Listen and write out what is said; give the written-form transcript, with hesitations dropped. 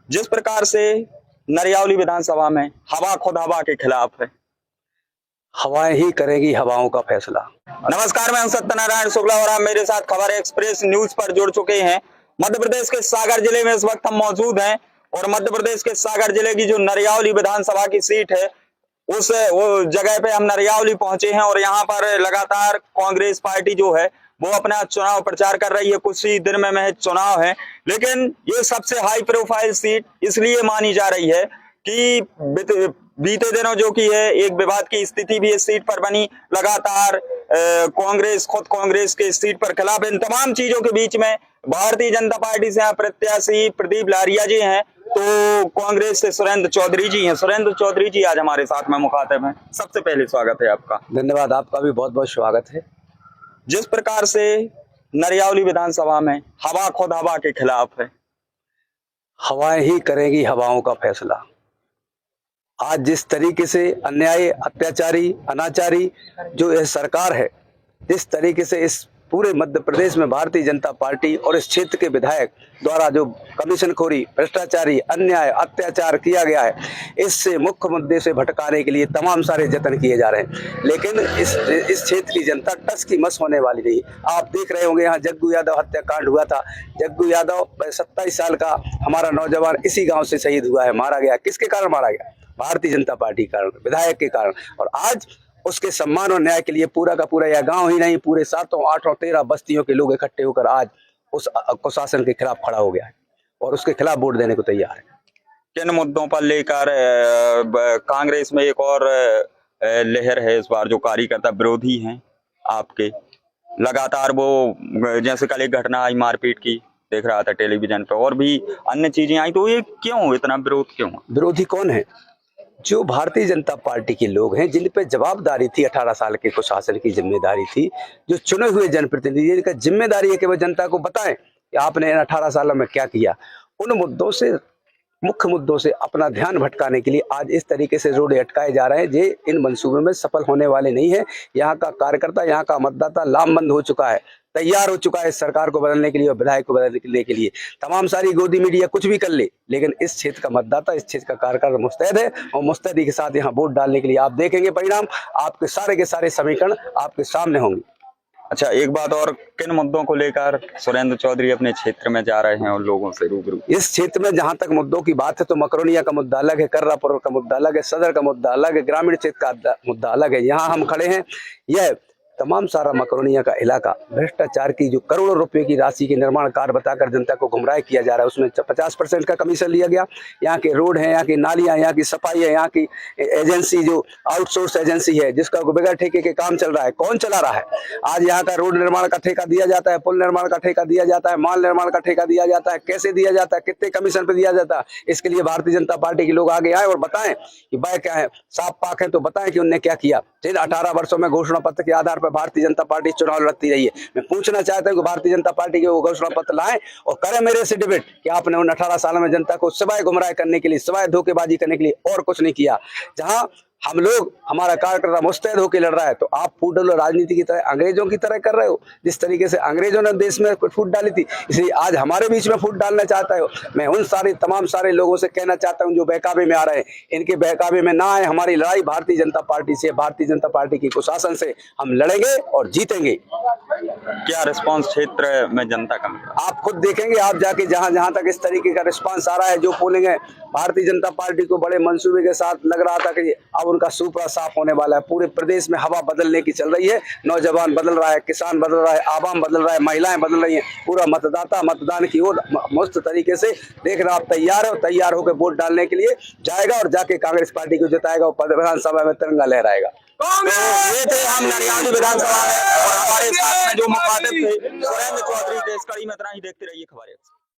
जिस प्रकार से नरियावली विधानसभा में हवा खुद हवा के खिलाफ है। हवाएं ही करेगी हवाओं का फैसला। नमस्कार, मैं सत्यनारायण शुक्ला और आप मेरे साथ खबर एक्सप्रेस न्यूज पर जुड़ चुके हैं। मध्य प्रदेश के सागर जिले में इस वक्त हम मौजूद हैं और मध्य प्रदेश के सागर जिले की जो नरियावली विधानसभा की सीट है उस वो जगह पे हम नरियावली पहुंचे हैं और यहाँ पर लगातार कांग्रेस पार्टी जो है वो अपना चुनाव प्रचार कर रही है। कुछ ही दिन में महज चुनाव है, लेकिन ये सबसे हाई प्रोफाइल सीट इसलिए मानी जा रही है कि बीते दिनों जो की है एक विवाद की स्थिति भी इस सीट पर बनी। लगातार कांग्रेस के इस सीट पर खिलाफ इन तमाम चीजों के बीच में भारतीय जनता पार्टी से प्रत्याशी प्रदीप लारिया जी हैं, तो कांग्रेस से सुरेंद्र चौधरी जी हैं। सुरेंद्र चौधरी जी आज हमारे साथ में मुखातिब हैं। सबसे पहले स्वागत है आपका। धन्यवाद, आपका भी बहुत बहुत स्वागत है। जिस प्रकार से नरियावली विधानसभा में हवा खुद हवा के खिलाफ है, हवाएं ही करेगी हवाओं का फैसला। आज जिस तरीके से अन्यायी, अत्याचारी, अनाचारी जो यह सरकार है, जिस तरीके से इस पूरे मध्य प्रदेश में भारतीय जनता पार्टी और इस क्षेत्र के विधायक द्वारा जो कमीशनखोरी, भ्रष्टाचारी, अन्याय, अत्याचार किया गया है, इससे मुख्य मुद्दे से भटकाने के लिए तमाम सारे जतन किए जा रहे हैं। लेकिन इस क्षेत्र की जनता टस की मस होने वाली नहीं। आप देख रहे होंगे यहाँ जग्गू यादव हत्याकांड हुआ था। जग्गू यादव 27 साल का हमारा नौजवान इसी गाँव से शहीद हुआ है, मारा गया। किसके कारण मारा गया? भारतीय जनता पार्टी के कारण, विधायक के कारण। और आज उसके सम्मान और न्याय के लिए पूरा का पूरा यह गांव ही नहीं, पूरे 7, 8 और 13 बस्तियों के लोग इकट्ठे होकर आज उस कुशासन के खिलाफ खड़ा हो गया है और उसके खिलाफ वोट देने को तैयार है। किन मुद्दों पर लेकर कांग्रेस में एक और लहर है इस बार? जो कार्यकर्ता विरोधी हैं आपके, लगातार वो जैसे कल एक घटना आई मारपीट की, देख रहा था टेलीविजन पे, और भी अन्य चीजें आई, तो ये क्यों इतना विरोध क्यों? विरोधी कौन है? जो भारतीय जनता पार्टी के लोग हैं, जिन पे जवाबदारी थी, 18 साल के कुशासन की जिम्मेदारी थी, जो चुने हुए जनप्रतिनिधि, जिनका जिम्मेदारी है कि वह जनता को बताएं कि आपने इन 18 सालों में क्या किया। उन मुद्दों से, मुख्य मुद्दों से अपना ध्यान भटकाने के लिए आज इस तरीके से रोड़े अटकाए जा रहे हैं, जे इन मंसूबों में सफल होने वाले नहीं है। यहाँ का कार्यकर्ता, यहाँ का मतदाता लामबंद हो चुका है, तैयार हो चुका है इस सरकार को बदलने के लिए और विधायक को बदलने के लिए। तमाम सारी गोदी मीडिया कुछ भी कर ले, लेकिन इस क्षेत्र का मतदाता, इस क्षेत्र का कार्यकर्ता मुस्तैद है और मुस्तैदी के साथ यहाँ वोट डालने के लिए आप देखेंगे परिणाम, आपके सारे के सारे समीकरण आपके सामने होंगे। अच्छा, एक बात और, किन मुद्दों को लेकर सुरेंद्र चौधरी अपने क्षेत्र में जा रहे हैं और लोगों से रूबरू? इस क्षेत्र में जहां तक मुद्दों की बात है तो मकरोनिया का मुद्दा अलग है, कर्रापुर का मुद्दा अलग है, सदर का मुद्दा अलग है, ग्रामीण क्षेत्र का मुद्दा अलग है। यहाँ हम खड़े हैं, यह तमाम सारा मकरोनिया का इलाका भ्रष्टाचार की जो करोड़ों रुपए की राशि के निर्माण कार्य बताकर जनता को गुमराह किया जा रहा है, उसमें 50% का कमीशन लिया गया। यहाँ के रोड है, यहाँ की नालियां, यहाँ की सफाई है, यहाँ की एजेंसी जो आउटसोर्स एजेंसी है जिसका बगैर ठेके के काम चल रहा है, कौन चला रहा है? आज यहाँ का रोड निर्माण का ठेका दिया जाता है, पुल निर्माण का ठेका दिया जाता है, माल निर्माण का ठेका दिया जाता है। कैसे दिया जाता है, कितने कमीशन पे दिया जाता है? इसके लिए भारतीय जनता पार्टी के लोग आगे आए और बताएं कि भाई क्या है, साफ पाक है तो बताएं कि उनने क्या किया। 18 वर्षों में घोषणा पत्र के आधार पर भारतीय जनता पार्टी चुनाव लड़ती रही है। मैं पूछना चाहता हूं कि भारतीय जनता पार्टी के वो घोषणा पत्र लाएं और करें मेरे से डिबेट कि आपने उन 18 सालों में जनता को सिवाय गुमराह करने के लिए, सिवाय धोखेबाजी करने के लिए और कुछ नहीं किया। जहां हम लोग, हमारा कार्यकर्ता मुस्तैद होकर लड़ रहा है, तो आप फूट राजनीति की तरह, अंग्रेजों की तरह कर रहे हो। जिस तरीके से अंग्रेजों ने देश में फूट डाली थी, इसलिए आज हमारे बीच में फूट डालना चाहता हो। मैं उन तमाम सारे लोगों से कहना चाहता हूं जो बहकावे में आ रहे हैं, इनके बहकावे में ना आए। हमारी लड़ाई भारतीय जनता पार्टी से, भारतीय जनता पार्टी की कुशासन से हम लड़ेंगे और जीतेंगे। क्या रिस्पांस क्षेत्र में जनता का मिला? आप खुद देखेंगे, आप जाके जहां तक इस तरीके का रिस्पांस आ रहा है, जो पोलिंग है, भारतीय जनता पार्टी को बड़े मंसूबे के साथ लग रहा था कि अब उनका सुपड़ा साफ होने वाला है। पूरे प्रदेश में हवा बदलने की चल रही है, नौजवान बदल रहा है, किसान बदल रहा है, आवाम बदल रहा है, महिलाएं बदल रही हैं। पूरा मतदाता मतदान की ओर मस्त तरीके से देख रहा, आप तैयार है और तैयार होकर वोट डालने के लिए जाएगा और जाके कांग्रेस पार्टी को जिताएगा और विधानसभा में तिरंगा लहराएगा। तो ये थे हम नरियावली विधानसभा में और हमारे साथ में जो मुखातिब थे सुरेंद्र चौधरी के। इस कड़ी में इतना ही, देखते रहिए खबरें।